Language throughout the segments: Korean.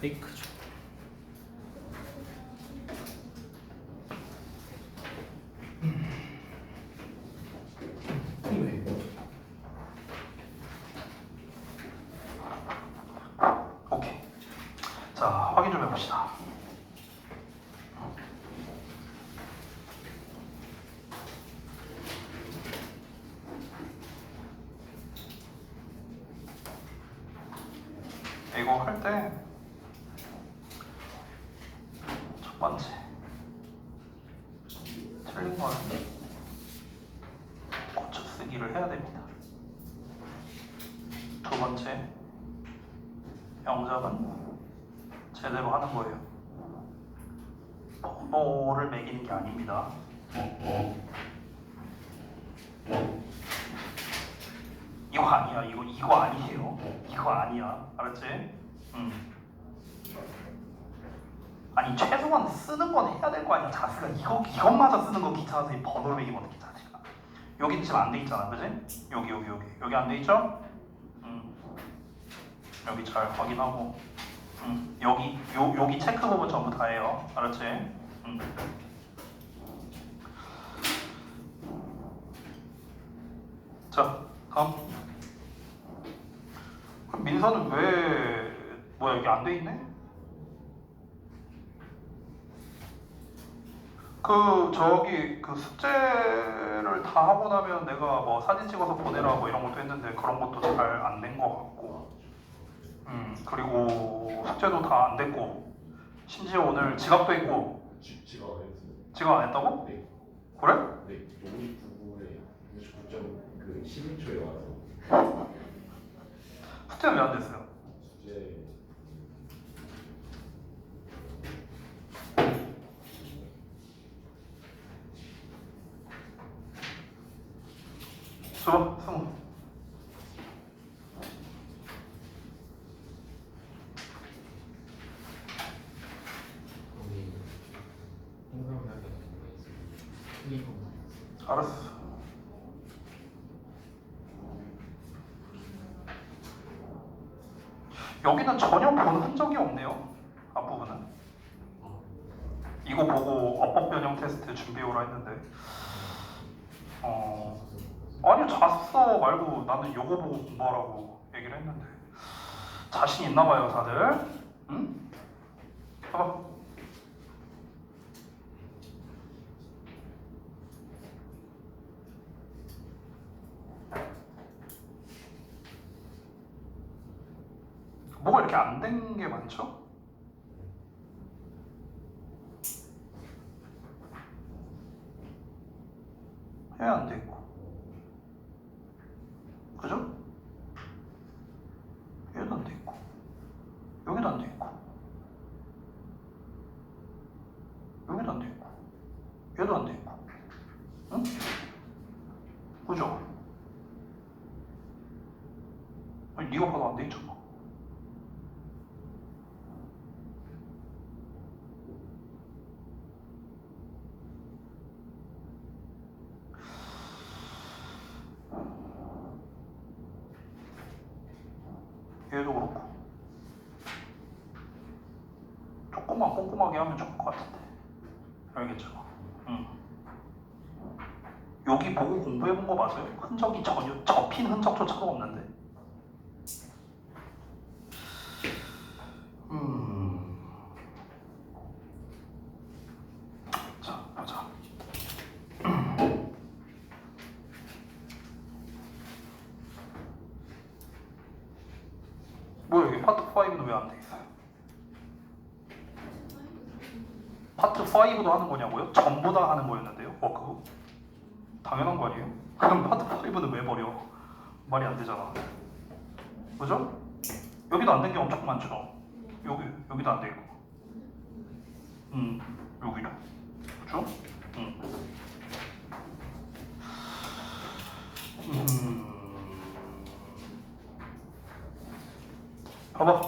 페이크죠. 왜? 오케이. 자, 확인 좀 해봅시다. 이거 할 때 첫 번째 틀린 거는 고쳐 쓰기를 해야 됩니다. 두 번째 영작은 제대로 하는 거예요. 번호를 매기는 게 아닙니다. 이거 아니야. 이거 아니에요. 이거 아니야. 알았지? 아니 최소한 쓰는 건 해야 될 거 아니야. 자스가 이것마저 쓰는 거 귀찮아서 이 번호를 매기거든 자스가. 여기 지금 안 돼 있잖아, 그지? 여기 안 돼 있죠? 여기 잘 확인하고. 여기 체크 부분 전부 다 해요. 알았지? 자, 다음. 그럼 민서는 왜 뭐야 여기 안 돼 있네? 그 숙제를 다 하고 나면 내가 뭐 사진 찍어서 보내라 뭐 이런 것도 했는데 그런 것도 잘 안 된 것 같고, 그리고 숙제도 다 안 됐고, 심지어 오늘 지각도 했고. 지각 안 했어요. 지각 안 했다고? 네. 그래? 네. 59분에 99점 그 11초에 와서 숙제는 왜 안 됐어요? 숙제 줘, 승우. 알았어. 여기는 전혀 본 흔적이 없네요. 앞부분은. 이거 보고 어법 변형 테스트 준비해오라 했는데 아니 잤어 말고 나는 요거 보고 공부하라고 얘기를 했는데 자신 있나 봐요 다들. 응? 봐봐. 뭐가 이렇게 안 된 게 많죠? 해야 안 돼 있고, 그죠? 얘도 안 돼 있고, 여기도 안 돼 있고, 여기도 안 돼 있고, 얘도 안 돼 있고, 응? 그죠? 아니 네가 봐도 안 돼 있잖아. 얘도 그렇고. 조금만 꼼꼼하게 하면 좋을 것 같은데. 알겠죠? 여기 보고 공부해본 거 맞아요? 흔적이 전혀 접힌 흔적조차도 없는데. 자, 보자. 뭐야 여기 파트 5는 왜 안 돼 있어요? 파트 5도 하는 거냐고요? 전부 다 하는 거였는데요? 그거? 당연한 거 아니에요? 그럼 파트 5는 왜 버려? 말이 안 되잖아. 그죠? 여기도 안 된 게 엄청 많죠? 여기도 안 돼 있고. 여기도. 그죠? 봐봐.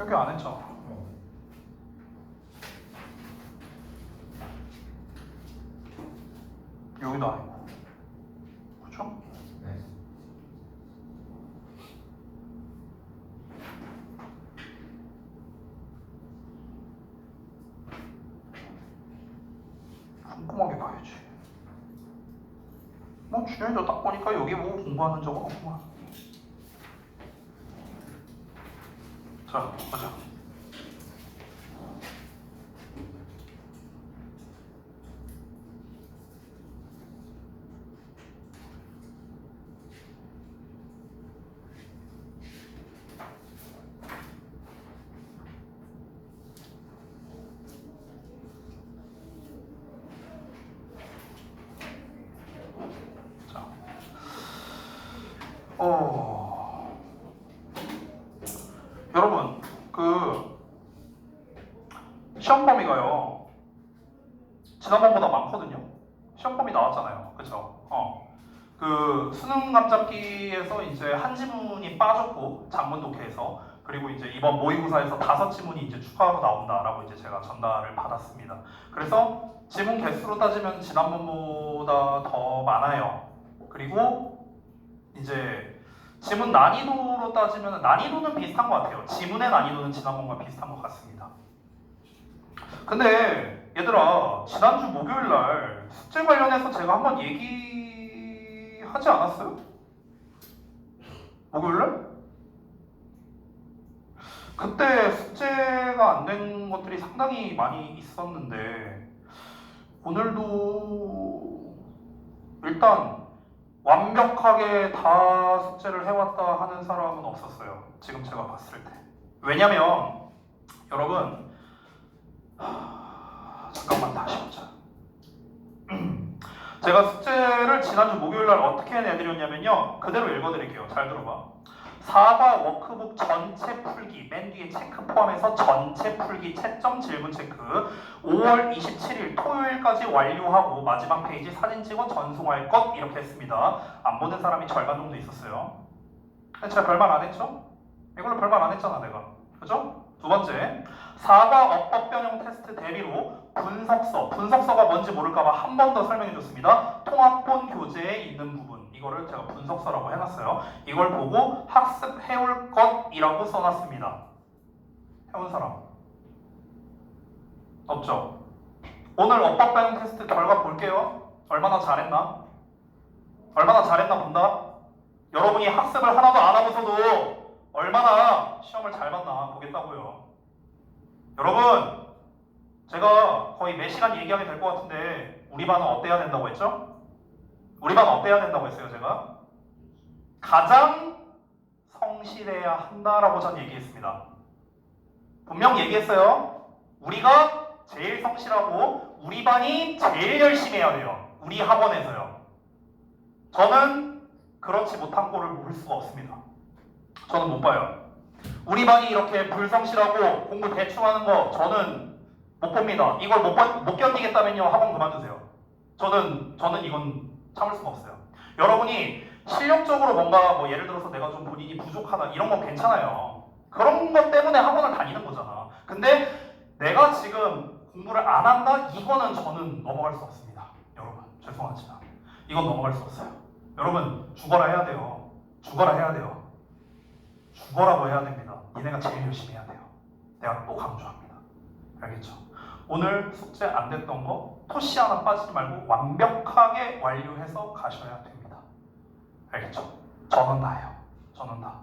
여기 안 했잖아. 여기도 안 했고. 그렇죠? 네. 꼼꼼하게 봐야지. 뭐 준현이도 딱 보니까 여기 보고 공부하는 적은 없구만. 자, 보자. 자, 여러분, 그 시험 범위가요 지난번보다 많거든요. 시험 범위 나왔잖아요, 그렇죠? 그 수능 감잡기에서 이제 한 지문이 빠졌고 장문 독해에서 그리고 이제 이번 모의고사에서 5지문이 이제 추가로 나온다라고 이제 제가 전달을 받았습니다. 그래서 지문 개수로 따지면 지난번보다 더 많아요. 그리고 이제 지문 난이도로 따지면 난이도는 비슷한 것 같아요. 지문의 난이도는 지난번과 비슷한 것 같습니다. 근데 얘들아, 지난주 목요일날 숙제 관련해서 제가 한번 얘기하지 않았어요? 목요일날? 그때 숙제가 안 된 것들이 상당히 많이 있었는데 오늘도 일단 완벽하게 다 숙제를 해왔다 하는 사람은 없었어요. 지금 제가 봤을 때. 왜냐면 여러분 잠깐만 다시 보자. 제가 숙제를 지난주 목요일날 어떻게 내드렸냐면요. 그대로 읽어드릴게요. 잘 들어봐. 4과 워크북 전체 풀기, 맨 뒤에 체크 포함해서 전체 풀기 채점 질문 체크 5월 27일 토요일까지 완료하고 마지막 페이지 사진 찍어 전송할 것 이렇게 했습니다. 안 보는 사람이 절반 정도 있었어요. 제가 별말 안 했죠? 이걸로 별말 안 했잖아 내가. 그죠? 두 번째, 4과 어법 변형 테스트 대비로 분석서가 뭔지 모를까봐 한 번 더 설명해 줬습니다. 통합본 교재에 있는 부분, 이거를 제가 분석서라고 해놨어요. 이걸 보고 학습해올 것이라고 써놨습니다. 해온 사람 없죠? 오늘 어법 변형 테스트 결과 볼게요. 얼마나 잘했나? 얼마나 잘했나 본다? 여러분이 학습을 하나도 안 하고서도 얼마나 시험을 잘 봤나 보겠다고요. 여러분, 제가 거의 몇 시간 얘기하게 될 것 같은데 우리 반은 어때야 된다고 했죠? 우리 반은 어때야 된다고 했어요 제가? 가장 성실해야 한다라고 전 얘기했습니다. 분명 얘기했어요. 우리가 제일 성실하고 우리 반이 제일 열심히 해야 돼요. 우리 학원에서요. 저는 그렇지 못한 꼴을 볼 수가 없습니다. 저는 못 봐요. 우리 반이 이렇게 불성실하고 공부 대충 하는 거 저는 못 봅니다. 이걸 못 견디겠다면요 학원 그만두세요. 저는 이건 참을 수가 없어요. 여러분이 실력적으로 뭔가 뭐 예를 들어서 내가 좀 본인이 부족하다 이런 건 괜찮아요. 그런 것 때문에 학원을 다니는 거잖아. 근데 내가 지금 공부를 안 한다? 이거는 저는 넘어갈 수 없습니다. 여러분 죄송하지만 이건 넘어갈 수 없어요. 여러분 죽어라 해야 돼요. 죽어라 해야 돼요. 죽어라고 해야 됩니다. 니네가 제일 열심히 해야 돼요. 내가 또 강조합니다. 알겠죠? 오늘 숙제 안 됐던 거 토시 하나 빠지지 말고 완벽하게 완료해서 가셔야 됩니다. 알겠죠? 저는 다예요. 저는 다.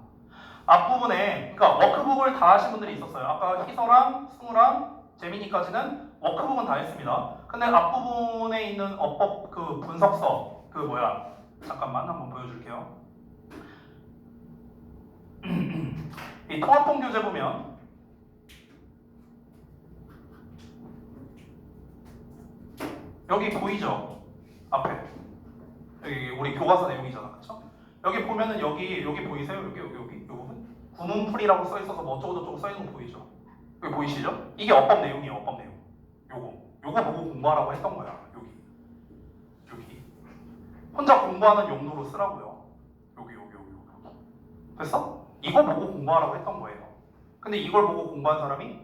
앞부분에 그러니까 워크북을 다 하신 분들이 있었어요. 아까 희서랑 승우랑 재민이까지는 워크북은 다 했습니다. 근데 앞부분에 있는 어법 그 분석서 그 뭐야 잠깐만 한번 보여줄게요. 이 통합본 교재 보면 여기 보이죠? 앞에 여기 우리 교과서 내용이잖아, 그렇죠? 여기 보면은 여기 보이세요? 여기 이 부분 구문풀이라고 써 있어서 뭐 어쩌고 저쩌고 써 있는 거 보이죠? 여기 보이시죠? 이게 어법 내용이에요, 어법 내용. 요거 보고 공부하라고 했던 거야. 여기 혼자 공부하는 용도로 쓰라고요. 여기 됐어? 이거 보고 공부하라고 했던 거예요. 근데 이걸 보고 공부한 사람이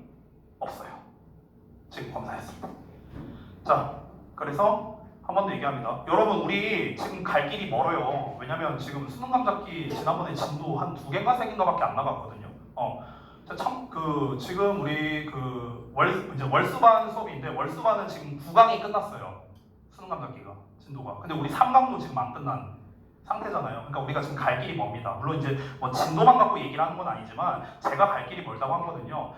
없어요. 지금 검사했습니다. 자, 그래서 한 번 더 얘기합니다. 여러분, 우리 지금 갈 길이 멀어요. 왜냐면 지금 수능 감잡기 지난번에 진도 한 2개인가 3개인가밖에 안 나갔거든요. 참 지금 우리 이제 월수반 수업인데 월수반은 지금 9강이 끝났어요. 수능 감잡기가 진도가. 근데 우리 3강도 지금 안 끝난 상태잖아요. 그러니까 우리가 지금 갈 길이 멉니다. 물론 이제 뭐 진도만 갖고 얘기를 하는 건 아니지만 제가 갈 길이 멀다고 하거든요.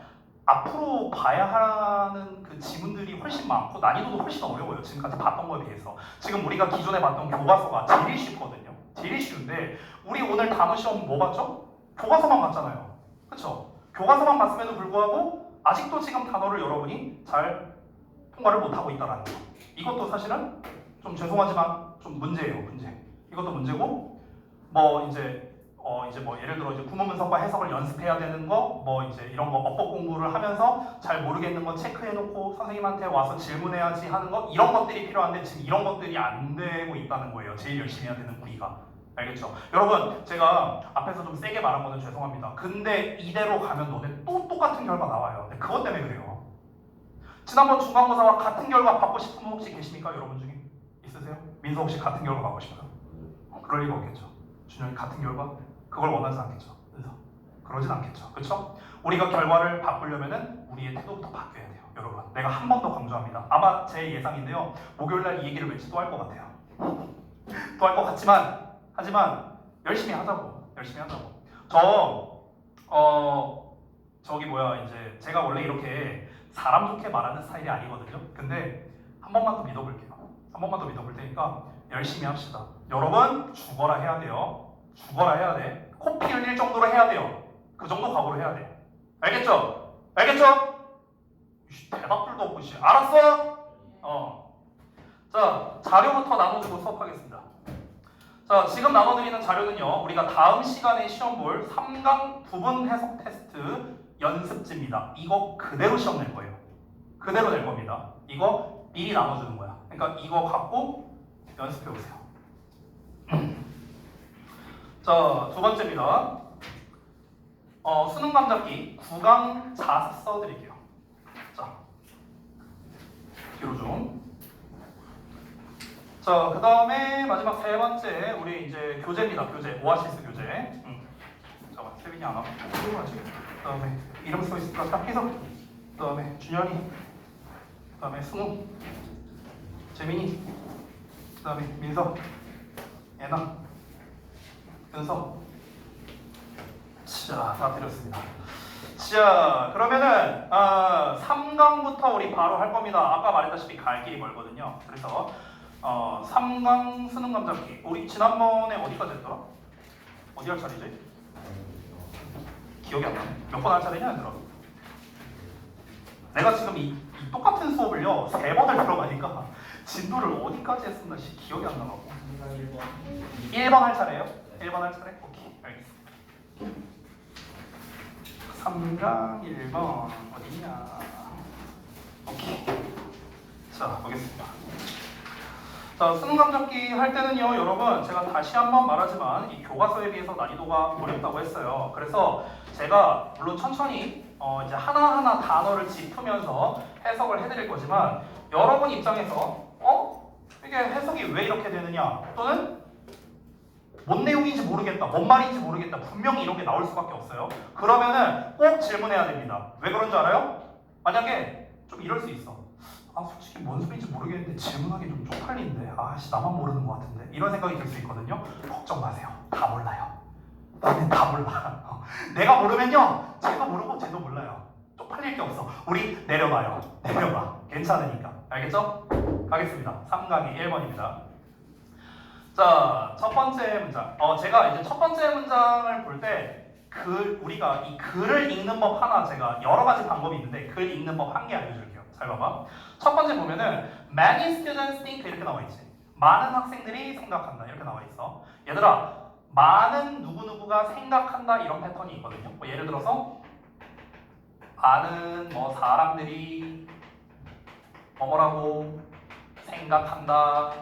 앞으로 봐야 하는 그 지문들이 훨씬 많고 난이도도 훨씬 어려워요. 지금까지 봤던 거에 비해서. 지금 우리가 기존에 봤던 교과서가 제일 쉽거든요. 제일 쉬운데 우리 오늘 단어 시험 뭐 봤죠? 교과서만 봤잖아요. 그렇죠? 교과서만 봤음에도 불구하고 아직도 지금 단어를 여러분이 잘 통과를 못하고 있다는 거. 이것도 사실은 좀 죄송하지만 좀 문제예요. 문제. 이것도 문제고 뭐 이제 뭐 예를 들어 이제 구문분석과 해석을 연습해야 되는 거, 뭐 이제 이런 거 어법 공부를 하면서 잘 모르겠는 거 체크해놓고 선생님한테 와서 질문해야지 하는 거, 이런 것들이 필요한데 지금 이런 것들이 안 되고 있다는 거예요. 제일 열심히 해야 되는 우리가. 알겠죠? 여러분, 제가 앞에서 좀 세게 말한 거는 죄송합니다. 근데 이대로 가면 너네 또 똑같은 결과 나와요. 근데 그것 때문에 그래요. 지난번 중간고사와 같은 결과 받고 싶은 분 혹시 계십니까? 여러분 중에 있으세요? 민서 혹시 같은 결과 받고 싶어요? 그럴 리가 없겠죠. 준영이 같은 결과? 그걸 원하지 않겠죠. 그래서 그러진 않겠죠. 그렇죠? 우리가 결과를 바꾸려면은 우리의 태도부터 바뀌어야 돼요. 여러분, 내가 한 번 더 강조합니다. 아마 제 예상인데요. 목요일날 이 얘기를 왠지 또 할 것 같아요. 또 할 것 같지만 하지만 열심히 하자고. 열심히 하자고. 이제 제가 원래 이렇게 사람 좋게 말하는 스타일이 아니거든요. 근데 한 번만 더 믿어볼게요. 한 번만 더 믿어볼 테니까 열심히 합시다. 여러분, 죽어라 해야 돼요. 죽어라 해야 돼. 코피 흘릴 정도로 해야 돼요. 그 정도 각오로 해야 돼. 알겠죠? 알겠죠? 대답들도 없고 씨. 알았어? 자, 자료부터 나눠주고 수업하겠습니다. 자, 지금 나눠드리는 자료는요, 우리가 다음 시간에 시험 볼 3강 부분 해석 테스트 연습지입니다. 이거 그대로 시험 낼 거예요. 그대로 낼 겁니다. 이거 미리 나눠주는 거야. 그러니까 이거 갖고 연습해 보세요. 자, 두 번째입니다. 수능 감잡기 9강 자사 써드릴게요. 자, 뒤로 좀. 자, 그 다음에 마지막 세 번째, 우리 이제 교재입니다. 교재, 오아시스 교재. 잠깐만, 세빈이 안 와서 하지. 그 다음에 이름 써 있으니까 딱 해서. 그 다음에 준현이. 그 다음에 승우. 재민이. 그 다음에 민서. 예나. 연서. 자, 다 드렸습니다. 자, 그러면은 3강부터 우리 바로 할 겁니다. 아까 말했다시피 갈 길이 멀거든요. 그래서 3강 수능 감잡기. 우리 지난번에 어디까지 했더라? 어디 할 차례지? 기억이 안 나네. 몇 번 할 차례냐, 얘들아? 내가 지금 이 똑같은 수업을요 3번을 들어가니까 진도를 어디까지 했었나 기억이 안 나고. 1번 할 차례예요? 1번 할 차례? 오케이, 알겠습니다. 3강 1번 어디냐? 오케이. 자, 보겠습니다. 자, 수능 감잡기 할 때는요, 여러분, 제가 다시 한번 말하지만 이 교과서에 비해서 난이도가 어렵다고 했어요. 그래서 제가 물론 천천히 이제 하나하나 단어를 짚으면서 해석을 해드릴 거지만 여러분 입장에서 이게 해석이 왜 이렇게 되느냐, 또는 뭔 내용인지 모르겠다, 뭔 말인지 모르겠다, 분명히 이런 게 나올 수밖에 없어요. 그러면은 꼭 질문해야 됩니다. 왜 그런 줄 알아요? 만약에 좀 이럴 수 있어. 솔직히 뭔 소리인지 모르겠는데 질문하기 좀 쪽팔린데, 나만 모르는 것 같은데, 이런 생각이 들 수 있거든요. 걱정 마세요. 다 몰라요. 나는 다 몰라. 내가 모르면요, 쟤도 모르고 쟤도 몰라요. 쪽팔릴 게 없어. 우리 내려봐요. 내려봐. 괜찮으니까. 알겠죠? 가겠습니다. 3강이 1번입니다. 자, 첫 번째 문장. 제가 이제 첫 번째 문장을 볼 때 우리가 이 글을 읽는 법 하나, 제가 여러 가지 방법이 있는데 글 읽는 법 한 개 알려줄게요. 잘 봐봐. 첫 번째 보면은 many students think 이렇게 나와 있지. 많은 학생들이 생각한다 이렇게 나와 있어. 얘들아, 많은 누구누구가 생각한다 이런 패턴이 있거든요. 뭐 예를 들어서 많은 사람들이 뭐라고 생각한다.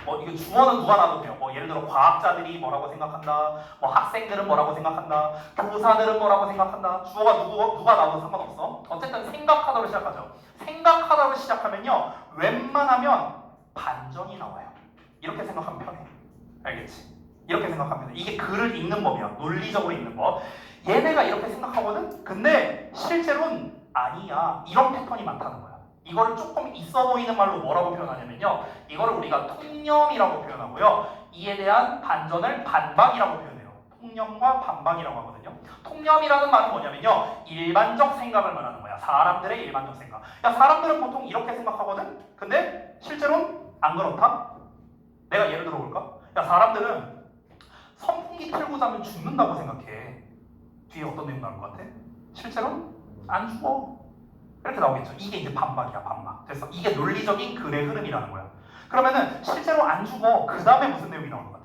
뭐 이거 주어는 누가 놔도 돼요. 뭐 예를 들어 과학자들이 뭐라고 생각한다. 뭐 학생들은 뭐라고 생각한다. 교사들은 뭐라고 생각한다. 주어가 누가 놔도 상관없어. 어쨌든 생각하다로 시작하죠. 생각하다로 시작하면요. 웬만하면 반전이 나와요. 이렇게 생각하면 편해. 알겠지? 이렇게 생각하면 편해. 이게 글을 읽는 법이야. 논리적으로 읽는 법. 얘네가 이렇게 생각하거든? 근데 실제로는 아니야. 이런 패턴이 많다는 거야. 이거를 조금 있어 보이는 말로 뭐라고 표현하냐면요. 이거를 우리가 통념이라고 표현하고요. 이에 대한 반전을 반박이라고 표현해요. 통념과 반박이라고 하거든요. 통념이라는 말은 뭐냐면요. 일반적 생각을 말하는 거야. 사람들의 일반적 생각. 야, 사람들은 보통 이렇게 생각하거든? 근데 실제로는 안 그렇다? 내가 예를 들어 볼까? 야, 사람들은 선풍기 틀고 자면 죽는다고 생각해. 뒤에 어떤 내용 나올 것 같아? 실제로는 안 죽어. 이렇게 나오겠죠. 이게 이제 반박이야, 반박. 됐어. 이게 논리적인 글의 흐름이라는 거야. 그러면은 실제로 안 죽어. 그 다음에 무슨 내용이 나올 것 같아?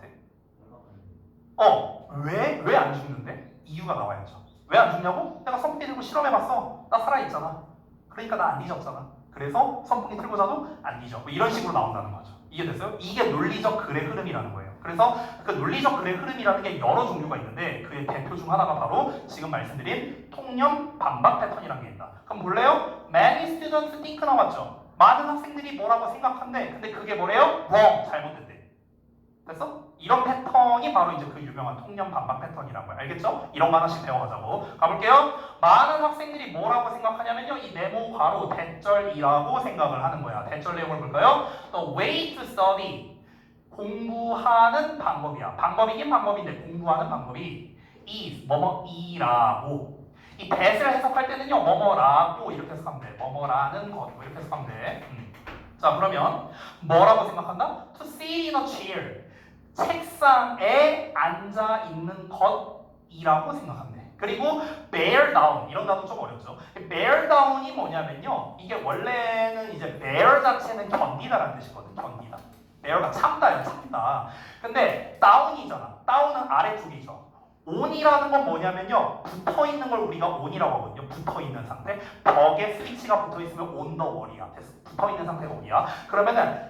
왜 안 죽는데? 이유가 나와야죠. 왜 안 죽냐고? 내가 선풍기 들고 실험해봤어. 나 살아있잖아. 그러니까 나 안 뒤졌잖아. 그래서 선풍기 틀고 자도 안 뒤져. 뭐 이런 식으로 나온다는 거죠. 이해됐어요? 이게 논리적 글의 흐름이라는 거예요. 그래서 그 논리적 글의 흐름이라는 게 여러 종류가 있는데 그의 대표 중 하나가 바로 지금 말씀드린 통념 반박 패턴이라는 게 있다. 그럼 볼래요? Many students think 나왔죠. 많은 학생들이 뭐라고 생각한대. 근데 그게 뭐래요? wrong, 잘못됐대. 됐어? 이런 패턴이 바로 이제 그 유명한 통념 반박 패턴이라고요. 알겠죠? 이런 거 하나씩 배워가자고. 가볼게요. 많은 학생들이 뭐라고 생각하냐면요. 이 네모 괄호 대절이라고 생각을 하는 거야. 대절 내용을 볼까요? The way to study. 공부하는 방법이야. 방법이긴 방법인데 공부하는 방법이 is 뭐뭐이라고. 이 that을 해석할 때는요. 뭐뭐라고 이렇게 해석하면 돼. 뭐뭐라는 것 이렇게 해석하면 돼. 자, 그러면 뭐라고 생각한다? To sit in a chair. 책상에 앉아 있는 것이라고 생각하면 돼. 그리고 bear down 이런 단어 좀 어렵죠. bear down이 뭐냐면요. 이게 원래는 이제 bear 자체는 견디다라는 뜻이거든. 견디다. bear가 참다야, 참다. 근데 down이잖아. down은 아래쪽이죠. on이라는 건 뭐냐면요. 붙어 있는 걸 우리가 on이라고 하거든요. 붙어 있는 상태. 벽에 스위치가 붙어 있으면 on the wall이야. 됐어. 붙어 있는 상태가 on이야. 그러면은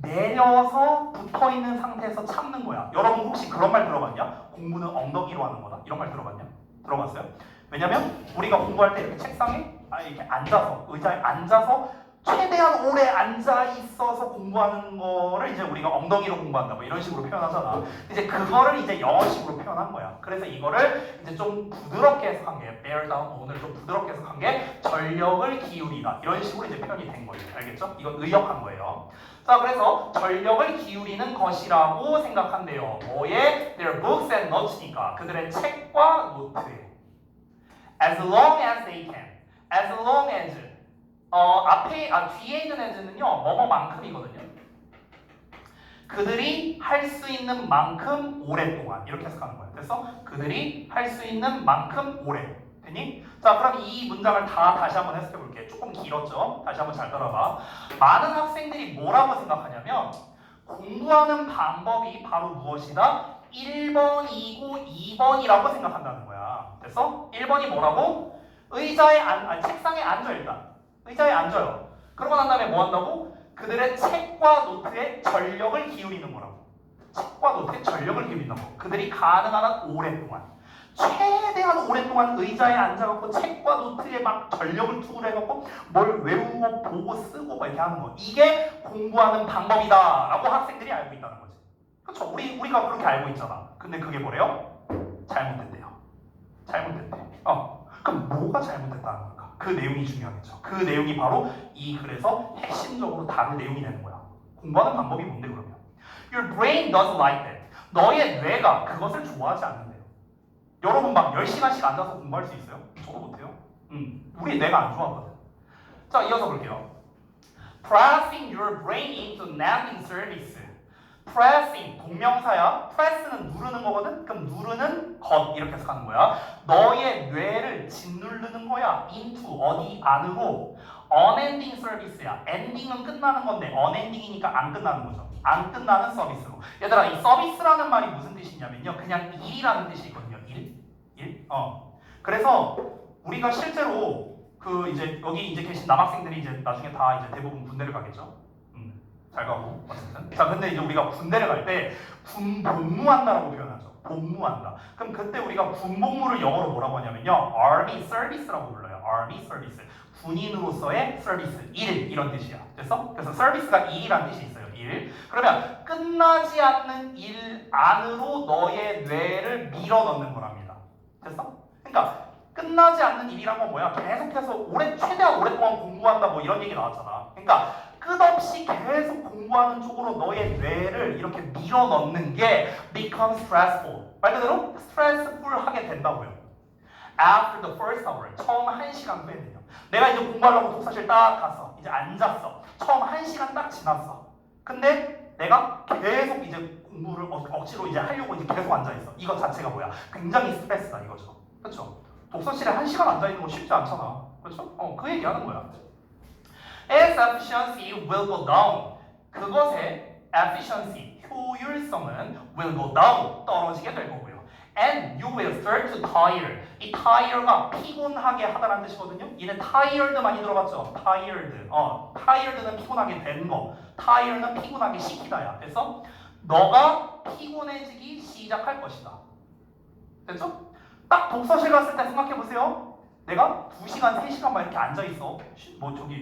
내려서 붙어 있는 상태에서 참는 거야. 여러분 혹시 그런 말 들어봤냐? 공부는 엉덩이로 하는 거다. 이런 말 들어봤냐? 들어봤어요? 왜냐면 우리가 공부할 때 이렇게 책상에 이렇게 앉아서 의자에 앉아서 최대한 오래 앉아 있어서 공부하는 거를 이제 우리가 엉덩이로 공부한다 뭐 이런 식으로 표현하잖아. 이제 그거를 이제 영어식으로 표현한 거야. 그래서 이거를 이제 좀 부드럽게 해석한 게 bear down on을 좀 부드럽게 해석한 게 전력을 기울이다 이런 식으로 이제 표현이 된 거예요. 알겠죠? 이건 의역한 거예요. 자, 그래서 전력을 기울이는 것이라고 생각한대요. 뭐에? Their books and notes니까 그들의 책과 노트에. As long as they can. As long as 뒤에 있는 as는요 뭐뭐만큼이거든요. 그들이 할 수 있는 만큼 오랫동안 이렇게 해석하는 거예요. 그래서 그들이 할 수 있는 만큼 오래. 됐니? 자, 그럼 이 문장을 다시 한번 해석해 볼게. 조금 길었죠? 다시 한번 잘 따라봐. 많은 학생들이 뭐라고 생각하냐면 공부하는 방법이 바로 무엇이다? 1번이고 2번이라고 생각한다는 거야. 됐어? 1번이 뭐라고? 책상에 앉아 일단. 의자에 앉아요. 그러고 난 다음에 뭐 한다고? 그들의 책과 노트에 전력을 기울이는 거라고. 책과 노트에 전력을 기울인다고. 그들이 가능한 한 오랫동안. 최대한 오랫동안 의자에 앉아갖고 책과 노트에 막 전력을 투구해갖고 뭘 외우고 보고 쓰고 막 이렇게 하는 거. 이게 공부하는 방법이다라고 학생들이 알고 있다는 거지. 그렇죠? 우리가 그렇게 알고 있잖아. 근데 그게 뭐래요? 잘못됐대요. 잘못됐대. 그럼 뭐가 잘못됐다는 걸까? 그 내용이 중요하겠죠. 그 내용이 바로 이 글에서 핵심적으로 다룰 내용이 되는 거야. 공부하는 방법이 뭔데 그러면? Your brain doesn't like that. 너의 뇌가 그것을 좋아하지 않는데요. 여러분 막 10시간씩 앉아서 공부할 수 있어요? 저도 못해요. 우리 뇌가 안 좋아하거든. 자, 이어서 볼게요. Pressing your brain into naming service. pressing 동명사야. press는 누르는 거거든. 그럼 누르는 것 이렇게 해석하는 거야. 너의 뇌를 짓누르는 거야. into 어디 안으로. unending service야. ending은 끝나는 건데 unending이니까 안 끝나는 거죠. 안 끝나는 서비스로. 얘들아, 이 서비스라는 말이 무슨 뜻이냐면요. 그냥 일이라는 뜻이 있거든요. 일. 그래서 우리가 실제로 그 이제 여기 이제 계신 남학생들이 이제 나중에 다 이제 대부분 군대를 가겠죠. 잘 가고 어쨌든. 자, 근데 이제 우리가 군대를 갈 때 군복무한다라고 표현하죠. 복무한다. 그럼 그때 우리가 군복무를 영어로 뭐라고 하냐면요, Army Service라고 불러요. Army Service. 군인으로서의 서비스, 일 이런 뜻이야. 됐어? 그래서 서비스가 일이라는 뜻이 있어요. 일. 그러면 끝나지 않는 일 안으로 너의 뇌를 밀어 넣는 거랍니다. 됐어? 그러니까 끝나지 않는 일이란 건 뭐야? 계속해서 최대한 오랫동안 공부한다 뭐 이런 얘기 나왔잖아. 그러니까 끝없이 계속 공부하는 쪽으로 너의 뇌를 이렇게 밀어 넣는 게 become stressful. 말 그대로 스트레스풀하게 된다고요. After the first hour, 처음 1시간 후에는요. 내가 이제 공부하려고 독서실 딱 갔어. 이제 앉았어. 처음 1시간 딱 지났어. 근데 내가 계속 이제 공부를 억지로 이제 하려고 이제 계속 앉아있어. 이것 자체가 뭐야? 굉장히 스트레스다 이거죠. 그렇죠? 독서실에 1시간 앉아있는 거 쉽지 않잖아. 그렇죠? 그 얘기하는 거야. As efficiency will go down. 그것의 efficiency, 효율성은 will go down, 떨어지게 될 거고요. And you will start to tire. 이 tire가 피곤하게 하다라는 뜻이거든요. 얘는 tired 많이 들어봤죠? tired. tired는 피곤하게 된 거. tire는 피곤하게 시키다야. 됐어? 너가 피곤해지기 시작할 것이다. 됐죠? 딱 독서실 갔을 때 생각해 보세요. 내가 2시간, 3시간 막 이렇게 앉아있어.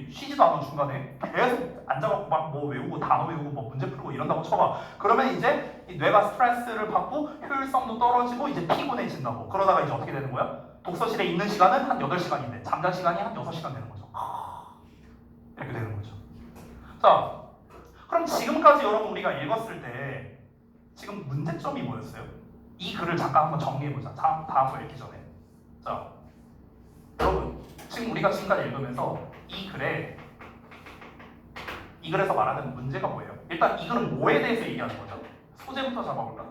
쉬지도 않은 중간에 계속 앉아갖고 막 뭐 외우고 단어 외우고 뭐 문제 풀고 이런다고 쳐봐. 그러면 이제 이 뇌가 스트레스를 받고 효율성도 떨어지고 이제 피곤해진다고. 그러다가 이제 어떻게 되는 거야? 독서실에 있는 시간은 한 8시간인데 잠잘 시간이 한 6시간 되는 거죠. 이렇게 되는 거죠. 자, 그럼 지금까지 여러분 우리가 읽었을 때 지금 문제점이 뭐였어요? 이 글을 잠깐 한번 정리해보자. 다음 거 읽기 전에. 자, 여러분 지금 우리가 지금까지 읽으면서 이 글에서 말하는 문제가 뭐예요? 일단 이 글은 뭐에 대해서 얘기하는 거죠? 소재부터 잡아볼까?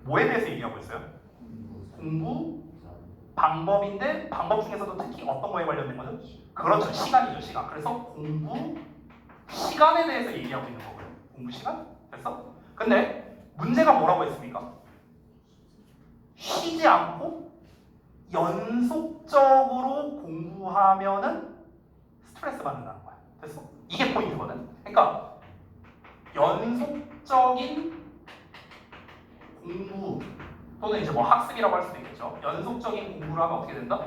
뭐에 대해서 얘기하고 있어요? 공부 방법인데 방법 중에서도 특히 어떤 거에 관련된 거죠? 그렇죠. 시간이죠. 시간. 그래서 공부 시간에 대해서 얘기하고 있는 거고요. 공부 시간? 됐어? 근데 문제가 뭐라고 했습니까? 쉬지 않고 연속적으로 공부하면은 스트레스 받는다는 거야. 됐어? 이게 포인트거든. 그러니까 연속적인 공부 또는 이제 뭐 학습이라고 할 수도 있겠죠. 연속적인 공부를 하면 어떻게 된다?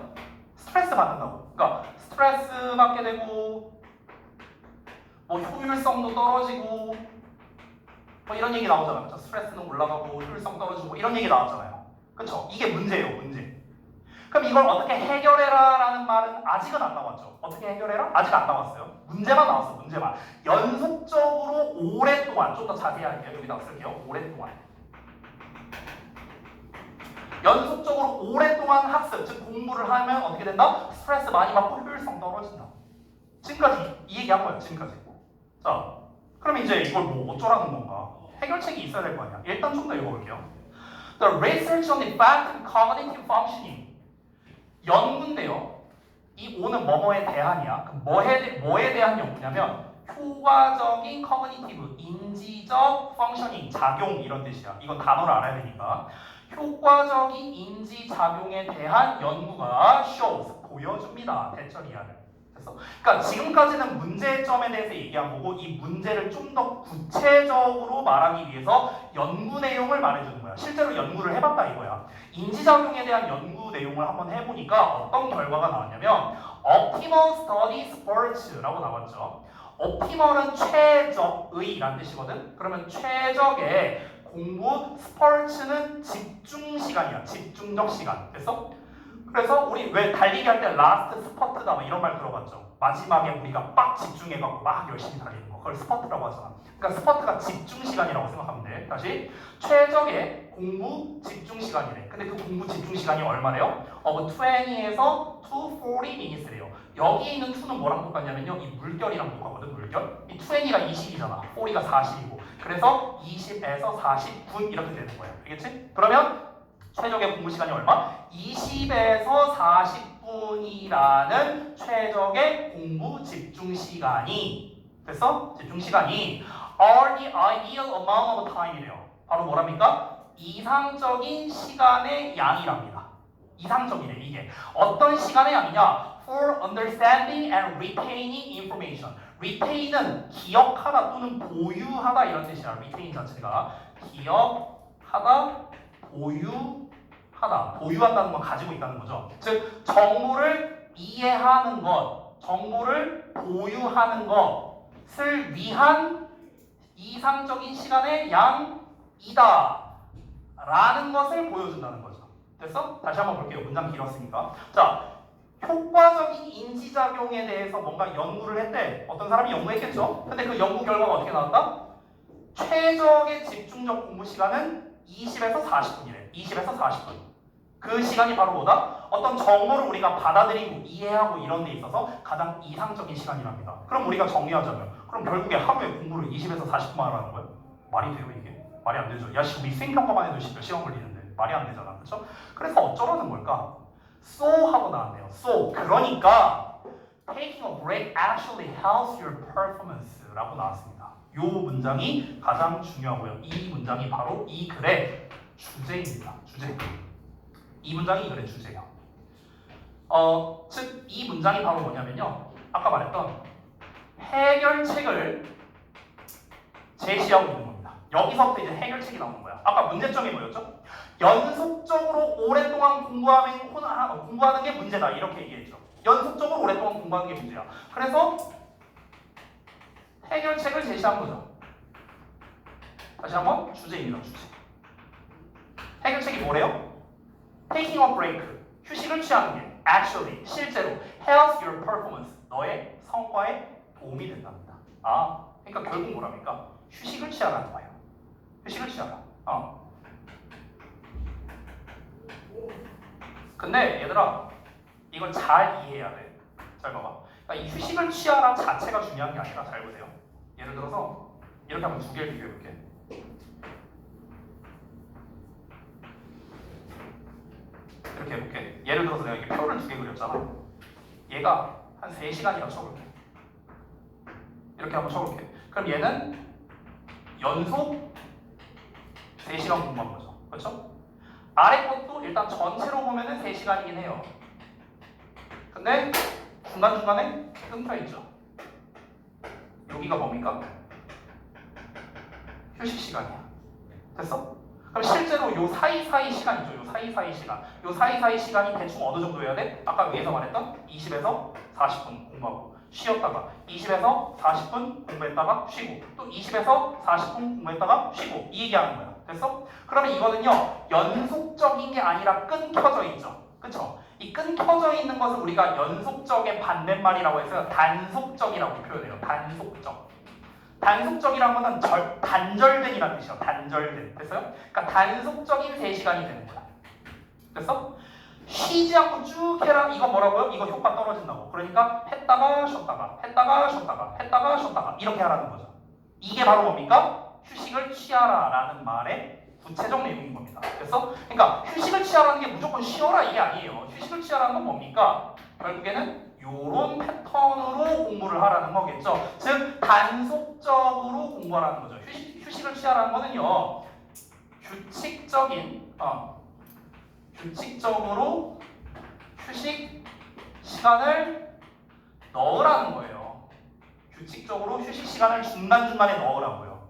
스트레스 받는다고. 그러니까 스트레스 받게 되고 뭐 효율성도 떨어지고 뭐 이런 얘기 나오잖아요. 그렇죠? 스트레스는 올라가고 효율성 떨어지고 이런 얘기 나왔잖아요. 그렇죠? 이게 문제예요. 문제. 그럼 이걸 어떻게 해결해라 라는 말은 아직은 안 나왔죠. 어떻게 해결해라? 아직 안 나왔어요. 문제만 나왔어. 문제만. 연속적으로 오랫동안, 좀 더 자세히 할게요. 여기다 쓸게요. 오랫동안. 연속적으로 오랫동안 학습, 즉 공부를 하면 어떻게 된다? 스트레스 많이 받고 효율성 떨어진다. 지금까지 이 얘기한 거예요. 지금까지. 자, 그럼 이제 이걸 뭐 어쩌라는 건가? 해결책이 있어야 될 거 아니야. 일단 좀 더 읽어볼게요. The research on effective cognitive functioning. 연구인데요. 이 O는 뭐뭐에 대한이야. 그럼 뭐에 대한 연구냐면 효과적인 커그니티브, 인지적 펑셔닝, 작용 이런 뜻이야. 이건 단어를 알아야 되니까. 효과적인 인지 작용에 대한 연구가 shows, 보여줍니다. 대처리야를. 됐어? 그러니까 지금까지는 문제점에 대해서 얘기한 거고 이 문제를 좀 더 구체적으로 말하기 위해서 연구 내용을 말해주는 거야. 실제로 연구를 해봤다 이거야. 인지작용에 대한 연구 내용을 한번 해보니까 어떤 결과가 나왔냐면 Optimal Study Sports라고 나왔죠. Optimal은 최적의라는 뜻이거든. 그러면 최적의 공부, 스포츠는 집중 시간이야. 집중적 시간. 됐어? 그래서 우리 왜 달리기 할 때 라스트 스퍼트다 뭐 이런 말 들어봤죠? 마지막에 우리가 빡 집중해갖고 막 열심히 달리는 거. 그걸 스퍼트라고 하잖아. 그러니까 스퍼트가 집중 시간이라고 생각하면 돼. 다시 최적의 공부 집중 시간이래. 근데 그 공부 집중 시간이 얼마래요? 20에서 40 minutes래요. 여기 있는 2는 뭐랑 똑같냐면요. 이 물결이랑 똑같거든. 물결. 이 20가 20이잖아. 40가 40이고. 그래서 20에서 40분 이렇게 되는 거야. 알겠지? 그러면 최적의 공부 시간이 얼마? 20에서 40분이라는 최적의 공부 집중 시간이 됐어? 집중 시간이 are the ideal amount of time이래요. 바로 뭐랍니까? 이상적인 시간의 양이랍니다. 이상적이래 이게. 어떤 시간의 양이냐? For understanding and retaining information. retain은 기억하다 또는 보유하다 이런 뜻이야. retain 자체가 기억하다, 보유하다. 보유한다는 건 가지고 있다는 거죠. 즉 정보를 이해하는 것, 정보를 보유하는 것을 위한 이상적인 시간의 양이다 라는 것을 보여준다는 거죠. 됐어? 다시 한번 볼게요. 문장 길었으니까. 자, 효과적인 인지작용에 대해서 뭔가 연구를 했대. 어떤 사람이 연구했겠죠? 근데 그 연구 결과가 어떻게 나왔다? 최적의 집중적 공부 시간은 20에서 40분이래. 20에서 40분. 그 시간이 바로 뭐다? 어떤 정보를 우리가 받아들이고 이해하고 이런 데 있어서 가장 이상적인 시간이랍니다. 그럼 우리가 정리하자면 그럼 결국에 하루에 공부를 20에서 40분만 하라는 거야? 말이 돼요 이게? 말이 안 되죠. 야 우리 수행평가만 해도 몇 시간 걸리는데 말이 안 되잖아. 그렇죠? 그래서 어쩌라는 걸까? So 하고 나왔네요. So 그러니까 taking a break actually helps your performance 라고 나왔습니다. 이 문장이 가장 중요하고요. 이 문장이 바로 이 글의 주제입니다. 주제. 이 문장이 이 글의 주제예요. 즉 이 문장이 바로 뭐냐면요. 아까 말했던 해결책을 제시하고 있는 겁니다. 여기서부터 이제 해결책이 나오는 거야. 아까 문제점이 뭐였죠? 연속적으로 오랫동안 공부하는 게 문제다 이렇게 얘기했죠. 연속적으로 오랫동안 공부하는 게 문제야. 그래서 해결책을 제시한 거죠. 다시 한번 주제입니다. 주제. 해결책이 뭐래요? Taking a break, 휴식을 취하는 게 actually, 실제로 helps your performance, 너의 성과에 도움이 된답니다. 아, 그러니까 결국 뭐랍니까? 휴식을 취하라는 거예요. 휴식을 취하라. 근데 얘들아, 이걸 잘 이해해야 돼. 잘 봐봐. 그러니까 이 휴식을 취하라 자체가 중요한 게 아니라 잘 보세요. 예를 들어서 이렇게 한번 두 개를 비교해볼게. 이렇게 해볼게. 예를 들어서 내가 이렇게 표를 두 개 그렸잖아. 얘가 한 3시간이라고 쳐볼게. 이렇게 한번 쳐볼게. 그럼 얘는 연속 3시간 공부한 거죠. 그렇죠? 아래 것도 일단 전체로 보면은 3시간이긴 해요. 근데 중간중간에 끊겨 있죠. 여기가 뭡니까? 휴식 시간이야. 됐어? 그럼 실제로 요 사이사이 시간이죠. 요 사이사이 시간. 요 사이사이 시간이 대충 어느 정도여야 돼? 아까 위에서 말했던 20에서 40분 공부하고 쉬었다가 20에서 40분 공부했다가 쉬고 또 20에서 40분 공부했다가 쉬고 이 얘기하는 거야. 됐어? 그러면 이거는요. 연속적인 게 아니라 끊겨져 있죠. 그쵸? 이 끊겨져 있는 것을 우리가 연속적의 반대말이라고 해서 단속적이라고 표현해요. 단속적. 단속적이란 거는 단절된이라는 뜻이에요. 단절된. 됐어요? 그러니까 단속적인 3시간이 되는 거야. 됐어? 쉬지 않고 쭉 해라. 이거 뭐라고요? 이거 효과 떨어진다고. 그러니까 했다가 쉬었다가 했다가 쉬었다가 했다가 쉬었다가 이렇게 하라는 거죠. 이게 바로 뭡니까? 휴식을 취하라 라는 말의 구체적 내용인 겁니다. 됐어? 그러니까 휴식을 취하라는 게 무조건 쉬어라 이게 아니에요. 휴식을 취하라는 건 뭡니까? 결국에는 요런 패턴으로 공부를 하라는 거겠죠. 즉 단속적으로 공부하라는 거죠. 휴식을 취하라는 거는요. 규칙적으로 휴식 시간을 넣으라는 거예요. 규칙적으로 휴식 시간을 중간중간에 넣으라고요.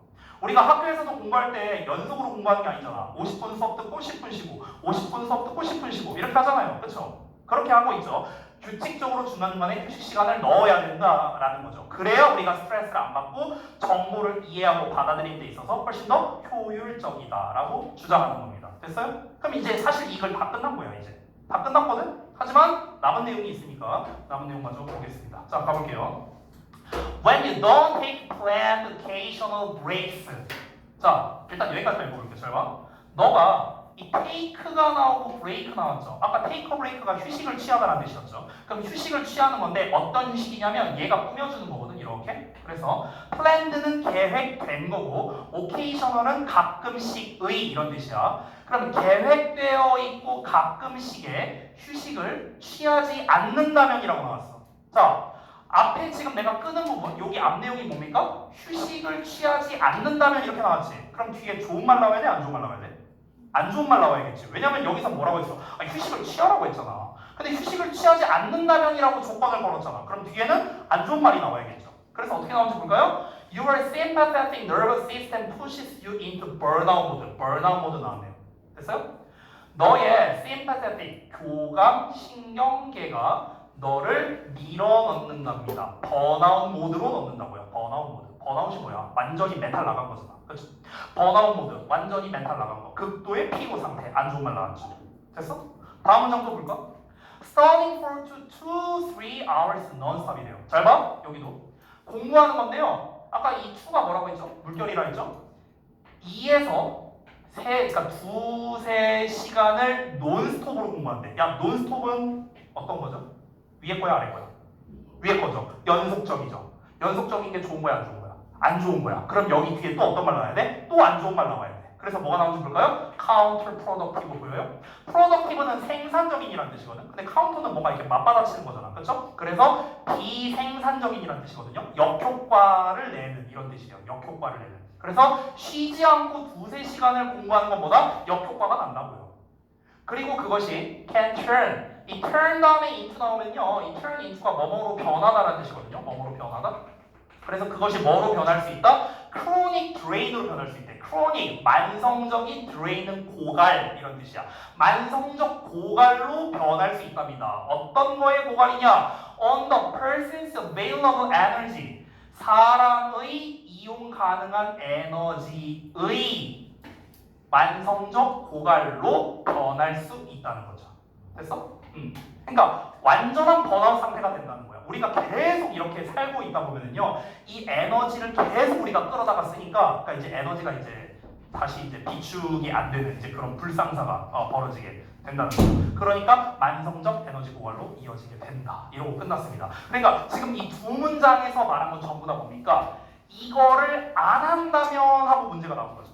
우리가 학교에서도 공부할 때 연속으로 공부하는 게 아니잖아. 50분 수업 듣고 10분 쉬고 50분 수업 듣고 10분 쉬고 이렇게 하잖아요. 그렇죠? 그렇게 하고 있죠. 규칙적으로 중간중간에 휴식 시간을 넣어야 된다라는 거죠. 그래야 우리가 스트레스를 안 받고 정보를 이해하고 받아들이는 데 있어서 훨씬 더 효율적이다라고 주장하는 겁니다. 됐어요? 그럼 이제 사실 이걸 다 끝난 거야. 이제 다 끝났거든? 하지만 남은 내용이 있으니까 남은 내용 마저 보겠습니다. 자, 가볼게요. When you don't take planned occasional breaks. 자, 일단 여기까지만 읽어볼게요. 잘 봐. 너가 이 take가 나오고 break 나왔죠. 아까 take a break가 휴식을 취하다라는 뜻이었죠. 그럼 휴식을 취하는 건데 어떤 휴식이냐면 얘가 꾸며주는 거거든. 이렇게. 그래서 planned는 계획된 거고 occasional은 가끔씩의 이런 뜻이야. 그럼 계획되어 있고 가끔씩의 휴식을 취하지 않는다면이라고 나왔어. 자, 앞에 지금 내가 끄는 부분, 여기 앞 내용이 뭡니까? 휴식을 취하지 않는다면 이렇게 나왔지. 그럼 뒤에 좋은 말 나와야 돼? 안 좋은 말 나와야 돼? 안 좋은 말 나와야겠지. 왜냐면 여기서 뭐라고 했어? 휴식을 취하라고 했잖아. 근데 휴식을 취하지 않는다면이라고 조건을 걸었잖아. 그럼 뒤에는 안 좋은 말이 나와야겠죠. 그래서 어떻게 나오는지 볼까요? Your sympathetic nervous system pushes you into burnout mode. burnout mode 나왔네요. 됐어요? 너의 sympathetic 교감 신경계가 너를 밀어넣는답니다. 번아웃 모드로 넣는다고요. 번아웃 모드. 번아웃이 뭐야? 완전히 멘탈 나간 거잖아. 그렇죠? 번아웃 모드. 완전히 멘탈 나간 거. 극도의 피고 상태. 안 좋은 말 나왔지. 됐어? 다음 문장도 볼까? Studying for 2-3 hours non-stop이래요. 잘 봐. 여기도. 공부하는 건데요. 아까 이 2가 뭐라고 했죠? 물결이라 했죠? 2에서 그러니까 2-3시간을 논스톱으로 공부한대. 야, 논스톱은 어떤 거죠? 위에 거야, 아래 거야? 위에 거죠. 연속적이죠. 연속적인 게 좋은 거야, 안 좋은 거야? 안 좋은 거야. 그럼 여기 뒤에 또 어떤 말 나와야 돼? 또 안 좋은 말 나와야 돼. 그래서 뭐가 나오는지 볼까요? counterproductive 보여요? productive는 생산적인이라는 뜻이거든. 근데 counter는 뭔가 이렇게 맞받아치는 거잖아. 그렇죠? 그래서 비생산적인이라는 뜻이거든요. 역효과를 내는 이런 뜻이에요. 역효과를 내는. 그래서 쉬지 않고 2-3시간을 공부하는 것보다 역효과가 난다고요. 그리고 그것이 can turn. 이 turn 다음에 into 나오면요. 이 turn into가 뭐뭐로 변하다라는 뜻이거든요. 뭐뭐로 변하다. 그래서 그것이 뭐로 변할 수 있다? chronic drain으로 변할 수 있대. chronic, 만성적인 drain은 고갈 이런 뜻이야. 만성적 고갈로 변할 수 있답니다. 어떤 거의 고갈이냐? On the person's available energy. 사람의 이용 가능한 에너지의 만성적 고갈로 변할 수 있다는 거죠. 됐어? 그러니까 완전한 번아웃 상태가 된다는 거야. 우리가 계속 이렇게 살고 있다 보면은요, 이 에너지를 계속 우리가 끌어다가 쓰니까, 그러니까 이제 에너지가 이제 다시 이제 비축이 안 되는 이제 그런 불상사가 벌어지게 된다는 거죠. 그러니까 만성적 에너지 고갈로 이어지게 된다. 이러고 끝났습니다. 그러니까 지금 이 두 문장에서 말한 건 전부 다 뭡니까? 이거를 안 한다면 하고 문제가 나온 거죠.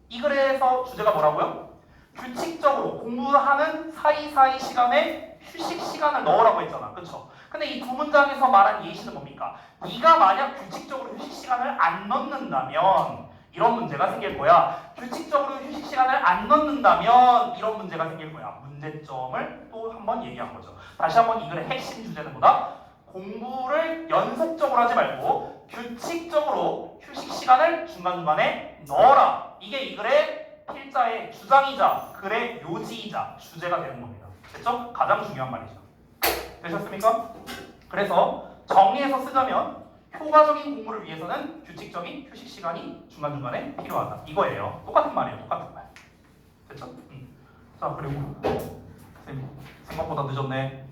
이 글에서 주제가 뭐라고요? 규칙적으로 공부하는 사이사이 시간에 휴식 시간을 넣으라고 했잖아. 그렇죠? 근데 이 두 문장에서 말한 예시는 뭡니까? 네가 만약 규칙적으로 휴식 시간을 안 넣는다면 이런 문제가 생길 거야. 규칙적으로 휴식 시간을 안 넣는다면 이런 문제가 생길 거야. 문제점을 또 한번 얘기한 거죠. 다시 한번 이 글의 핵심 주제는 뭐다? 공부를 연속적으로 하지 말고 규칙적으로 휴식 시간을 중간중간에 넣어라. 이게 이 글의 필자의 주장이자 글의 요지이자 주제가 되는 겁니다. 됐죠? 가장 중요한 말이죠. 되셨습니까? 그래서 정리해서 쓰자면 효과적인 공부를 위해서는 규칙적인 휴식 시간이 중간중간에 필요하다. 이거예요. 똑같은 말이에요. 똑같은 말. 됐죠? 자, 그리고 선생님 생각보다 늦었네.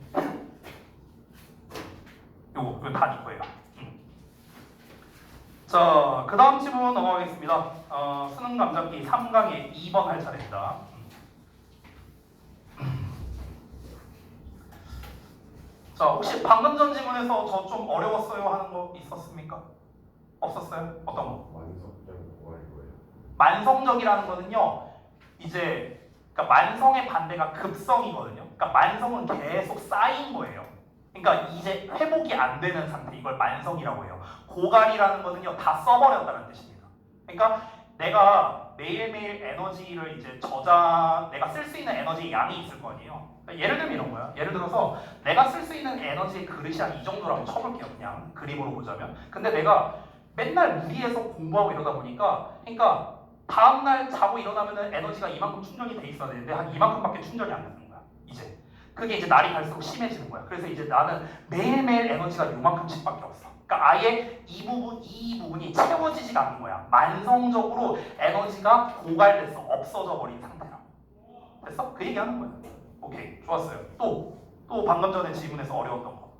요거 다 네 거예요. 자, 그 다음 지문 넘어가겠습니다. 수능 감잡기 3강의 2번 할 차례입니다. 자, 혹시 방금 전 지문에서 저 좀 어려웠어요 하는 거 있었습니까? 없었어요? 어떤 거? 만성적인 고갈인 거예요. 만성적이라는 거는요, 이제 그러니까 만성의 반대가 급성이거든요. 그러니까 만성은 계속 쌓인 거예요. 그러니까 이제 회복이 안 되는 상태, 이걸 만성이라고 해요. 고갈이라는 거는요, 다 써버렸다는 뜻입니다. 그러니까 내가 매일매일 에너지를 이제 내가 쓸 수 있는 에너지의 양이 있을 거 아니에요. 그러니까 예를 들면 이런 거야. 예를 들어서 내가 쓸 수 있는 에너지의 그릇이 한 이 정도라고 쳐볼게요. 그냥 그림으로 보자면. 근데 내가 맨날 무리해서 공부하고 이러다 보니까, 그러니까 다음날 자고 일어나면은 에너지가 이만큼 충전이 돼 있어야 되는데 한 이만큼밖에 충전이 안 되는 거야. 이제. 그게 이제 날이 갈수록 심해지는 거야. 그래서 이제 나는 매일매일 에너지가 요만큼씩밖에 없어. 그러니까 아예 이 부분이 채워지지가 않는 거야. 만성적으로 에너지가 고갈돼서 없어져 버린 상태라고. 됐어? 그 얘기하는 거야. 오케이, 좋았어요. 또 방금 전에 질문에서 어려웠던 거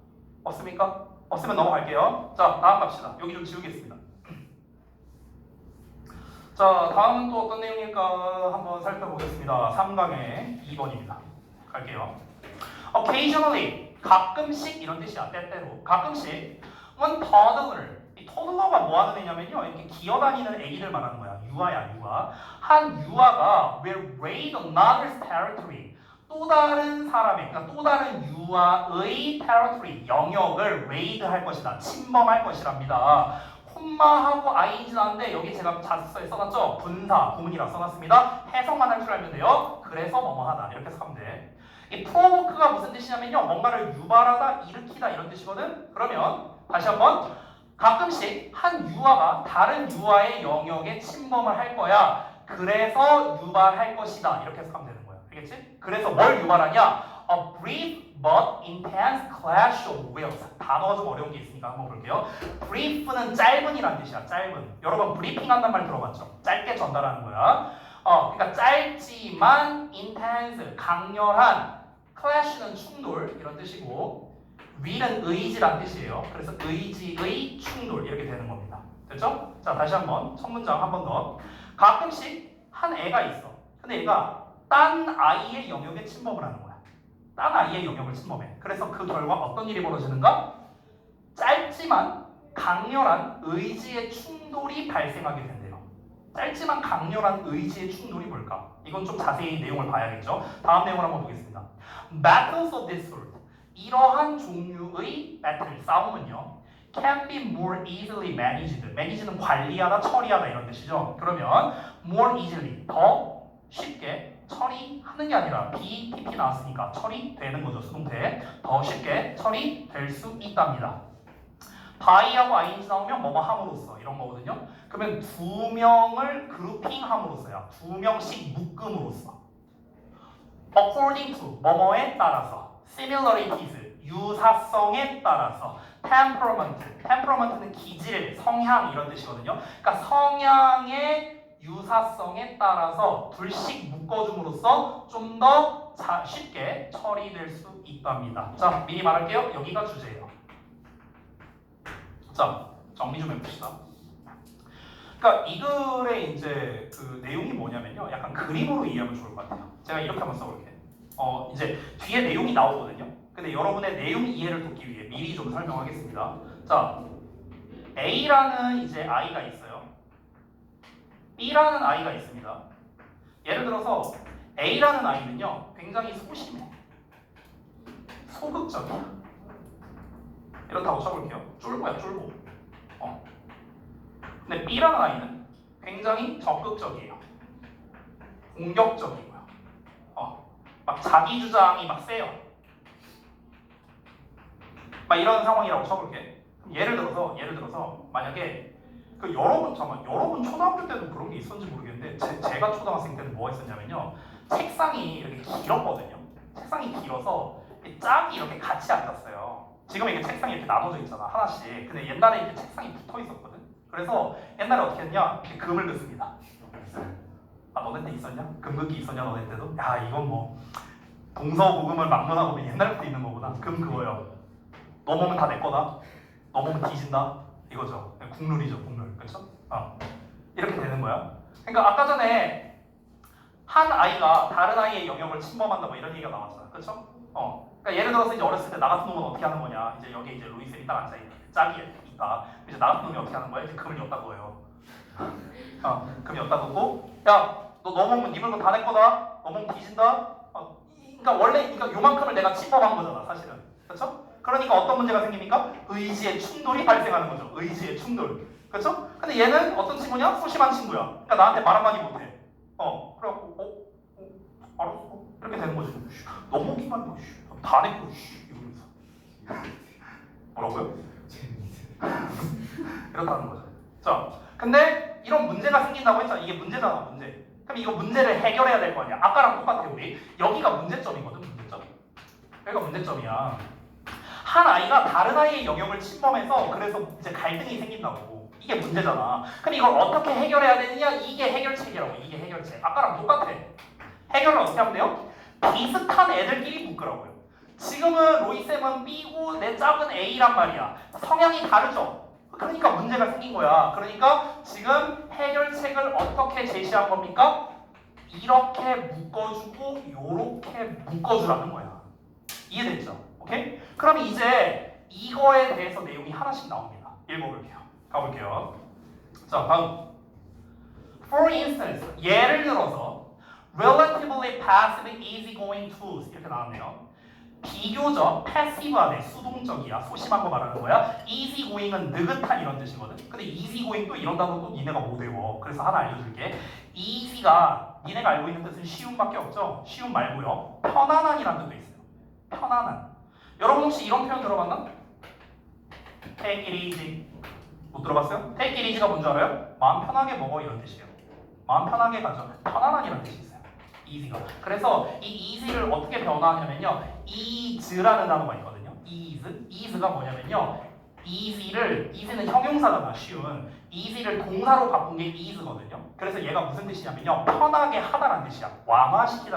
없습니까? 없으면 넘어갈게요. 자, 다음 갑시다. 여기 좀 지우겠습니다. 자, 다음은 또 어떤 내용일까 한번 살펴보겠습니다. 3강의 2번입니다. 갈게요. Occasionally, 가끔씩 이런 뜻이야. 때때로. 가끔씩 when toddler, 이 toddler가 뭐 하는 애냐면요, 이렇게 기어다니는 애기들 말하는 거야. 유아야, 유아. 한 유아가 will raid another's territory. 또 다른 사람의, 그러니까 또 다른 유아의 territory, 영역을 raid 할 것이다. 침범할 것이랍니다. 콤마하고 ing 나왔는데 여기 제가 자습서에 써놨죠? 분사, 구문이라 써놨습니다. 해석만 할 줄 알면 돼요. 그래서 뭐뭐하다. 이렇게 해석하면 돼. 이 provoke가 무슨 뜻이냐면요, 뭔가를 유발하다, 일으키다 이런 뜻이거든. 그러면 다시 한번 가끔씩 한 유아가 다른 유아의 영역에 침범을 할 거야. 그래서 유발할 것이다. 이렇게 해석하면 되는 거야. 알겠지? 그래서 뭘 유발하냐? A brief but intense clash of wills. 단어가 좀 어려운 게 있으니까 한번 볼게요. brief는 짧은이란 뜻이야. 짧은. 여러분 브리핑 한단 말 들어봤죠? 짧게 전달하는 거야. 그러니까 짧지만 intense, 강렬한. clash는 충돌 이런 뜻이고 will은 의지란 뜻이에요. 그래서 의지의 충돌 이렇게 되는 겁니다. 됐죠? 자 다시 한번 첫 문장 한 번 더. 가끔씩 한 애가 있어. 근데 얘가 딴 아이의 영역에 침범을 하는 거야. 딴 아이의 영역을 침범해. 그래서 그 결과 어떤 일이 벌어지는가? 짧지만 강렬한 의지의 충돌이 발생하게 된대요. 짧지만 강렬한 의지의 충돌이 뭘까? 이건 좀 자세히 내용을 봐야겠죠. 다음 내용을 한번 보겠습니다. Battles of this sort. 이러한 종류의 battle, 싸움은요. can be more easily managed. manage는 관리하다, 처리하다 이런 뜻이죠. 그러면 more easily, 더 쉽게 처리하는 게 아니라 BTP 나왔으니까 처리되는 거죠. 수동태. 더 쉽게 처리될 수 있답니다. by하고 ing 나오면 뭐뭐 함으로써 이런 거거든요. 그러면 두 명을 그룹핑함으로써요. 두 명씩 묶음으로써. according to 뭐뭐에 따라서. similarities 유사성에 따라서. temperament는 기질, 성향 이런 뜻이거든요. 그러니까 성향의 유사성에 따라서 둘씩 묶어줌으로써 좀 더 쉽게 처리될 수 있답니다. 자, 미리 말할게요. 여기가 주제예요. 자, 정리 좀 해봅시다. 그러니까 이 글의 이제 그 내용이 뭐냐면요. 약간 그림으로 이해하면 좋을 것 같아요. 제가 이렇게 한번 써볼게요. 이제 뒤에 내용이 나오거든요. 근데 여러분의 내용 이해를 돕기 위해 미리 좀 설명하겠습니다. 자, A라는 이제 아이가 있어요. B라는 아이가 있습니다. 예를 들어서 A라는 아이는요, 굉장히 소심해. 소극적이야. 이렇다고 쳐볼게요. 쫄보야, 쫄보. 근데 B라는 아이는 굉장히 적극적이에요. 공격적이고요. 막 자기 주장이 막 세요. 막 이런 상황이라고 쳐볼게. 예를 들어서 만약에 여러분 초등학교 때도 그런 게 있었는지 모르겠는데 제가 초등학생 때는 뭐가 있었냐면요. 책상이 이렇게 길었거든요. 책상이 길어서 짝이 이렇게 같이 앉았어요. 지금 이게 책상이 이렇게 나눠져 있잖아, 하나씩. 근데 옛날에 이렇게 책상이 붙어 있었거든. 그래서 옛날에 어떻게 했냐? 이렇게 금을 넣습니다. 아, 너네 때 있었냐? 금긋기 있었냐, 너네 때도? 야, 이건 뭐 동서고금을 막론하고 옛날부터 있는 거구나. 금 그거요. 넘으면 다 내 거다. 넘으면 뒤진다. 이거죠. 국룰이죠, 국룰. 그렇죠? 이렇게 되는 거야. 그러니까 아까 전에 한 아이가 다른 아이의 영역을 침범한다 뭐 이런 얘기가 나왔잖아. 그렇죠? 그러니까 예를 들어서 이제 어렸을 때 나 같은 놈은 어떻게 하는 거냐? 이제 여기 이제 로이쌤이 딱 앉아 있는데 짝이 있다. 이제 나 같은 놈이 어떻게 하는 거야? 이제 금을 엿다 거예요. 금 엿다 놓고, 야, 너 넘으면 네 물건 다 내 거다. 넘으면 뒤진다. 그러니까 요만큼을 내가 침범한 거잖아, 사실은. 그렇죠? 그러니까 어떤 문제가 생깁니까? 의지의 충돌이 발생하는 거죠. 의지의 충돌. 그렇죠? 근데 얘는 어떤 친구냐? 소심한 친구야. 그러니까 나한테 말 한마디 못해. 그래갖고 알았어. 이렇게 되는 거죠. 넘어기만 해. 다 내고 이러면서. 뭐라고요? 이렇다는 거죠. 자, 근데 이런 문제가 생긴다고 했잖아. 이게 문제잖아, 문제. 그럼 이거 문제를 해결해야 될 거 아니야. 아까랑 똑같아, 우리. 여기가 문제점이거든, 문제점. 여기가 문제점이야. 한 아이가 다른 아이의 영역을 침범해서 그래서 이제 갈등이 생긴다고. 이게 문제잖아. 그럼 이걸 어떻게 해결해야 되느냐? 이게 해결책이라고. 이게 해결책. 아까랑 똑같아. 해결을 어떻게 하면 돼요? 비슷한 애들끼리 묶으라고요. 지금은 로이쌤은 B고 내 짝은 A란 말이야. 성향이 다르죠? 그러니까 문제가 생긴 거야. 그러니까 지금 해결책을 어떻게 제시한 겁니까? 이렇게 묶어주고 요렇게 묶어주라는 거야. 이해됐죠? 오케이? 그럼 이제 이거에 대해서 내용이 하나씩 나옵니다. 읽어볼게요. 가볼게요. 자, 다음. For instance, 예를 들어서 relatively passive, easygoing tools 이렇게 나왔네요. 비교적 패시브하네, 수동적이야, 소심한 거 말하는 거야. easygoing은 느긋한 이런 뜻이거든. 근데 easygoing 또 이런 단어도 니네가 못 외워. 그래서 하나 알려줄게. easy가 니네가 알고 있는 뜻은 쉬움밖에 없죠. 쉬움 말고요. 편안한이라는 뜻도 있어요. 편안한. 여러분 혹시 이런 표현 들어봤나? Take it easy. 못 들어봤어요? take it easy가 뭔지 알아요? 마음 편하게 먹어 이런 뜻이에요. 마음 편하게 가져. 편안하기란 뜻이 있어요. easy가. 그래서 이 easy를 어떻게 변화하냐면요. ease라는 단어가 있거든요. ease가 뭐냐면요. easy는 형용사잖아. 쉬운. easy를 동사로 바꾼 게 ease거든요. 그래서 얘가 무슨 뜻이냐면요. 편하게 하다라는 뜻이야. 완화시키다.